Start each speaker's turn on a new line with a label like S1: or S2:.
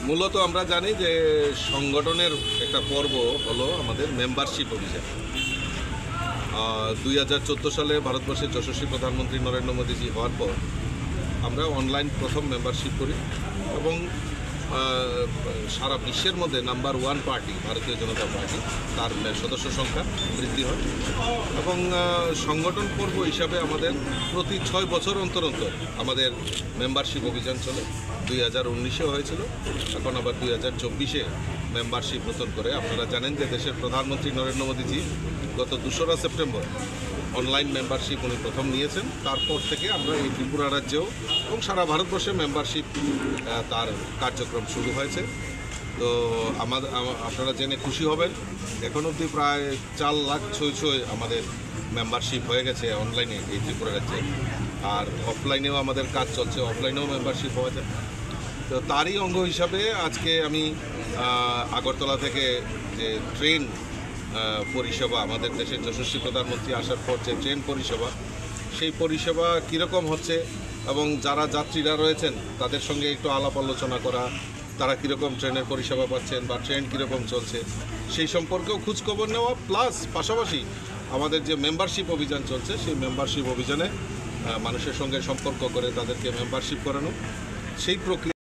S1: মূলত আমরা জানি যে সংগঠনের একটা পর্ব হলো আমাদের মেম্বারশিপ অভিযান। 2014 সালে ভারতবর্ষের যশস্বী প্রধানমন্ত্রী নরেন্দ্র মোদীজি হওয়ার পর আমরা অনলাইন প্রথম মেম্বারশিপ করি এবং সারা বিশ্বের মধ্যে নাম্বার 1 পার্টি ভারতীয় জনতা পার্টি, তার সদস্য সংখ্যা বৃদ্ধি হয় এবং সংগঠন পর্ব হিসাবে আমাদের প্রতি 6 বছর অন্তর অন্তর আমাদের মেম্বারশিপ অভিযান চলে। 2019-এ হয়েছিল, এখন আবার 2024-এ মেম্বারশিপ নতুন করে। আপনারা জানেন যে দেশের প্রধানমন্ত্রী নরেন্দ্র মোদীজি গত 2রা সেপ্টেম্বর অনলাইন মেম্বারশিপ উনি প্রথম নিয়েছেন। তারপর থেকে আমরা এই ত্রিপুরা রাজ্যেও এবং সারা ভারতবর্ষে মেম্বারশিপ তার কার্যক্রম শুরু হয়েছে। তো আপনারা জেনে খুশি হবেন, এখন অবধি প্রায় 4 লাখ ছয় আমাদের মেম্বারশিপ হয়ে গেছে অনলাইনে এই ত্রিপুরা রাজ্যে। আর অফলাইনেও আমাদের কাজ চলছে, অফলাইনেও মেম্বারশিপ হয়েছে। তো তারই অঙ্গ হিসাবে আজকে আমি আগরতলা থেকে যে ট্রেন পরিষেবা, আমাদের দেশের যশস্বী প্রধানমন্ত্রী আসার পর যে ট্রেন পরিষেবা, সেই পরিষেবা কীরকম হচ্ছে এবং যারা যাত্রীরা রয়েছেন তাদের সঙ্গে একটু আলাপ আলোচনা করা, তারা কীরকম ট্রেনের পরিষেবা পাচ্ছেন বা ট্রেন কীরকম চলছে সেই সম্পর্কেও খোঁজখবর নেওয়া, প্লাস পাশাপাশি আমাদের যে মেম্বারশিপ অভিযান চলছে সেই মেম্বারশিপ অভিযানে মানুষের সঙ্গে সম্পর্ক করে তাদেরকে মেম্বারশিপ করানো, সেই প্রক্রিয়া।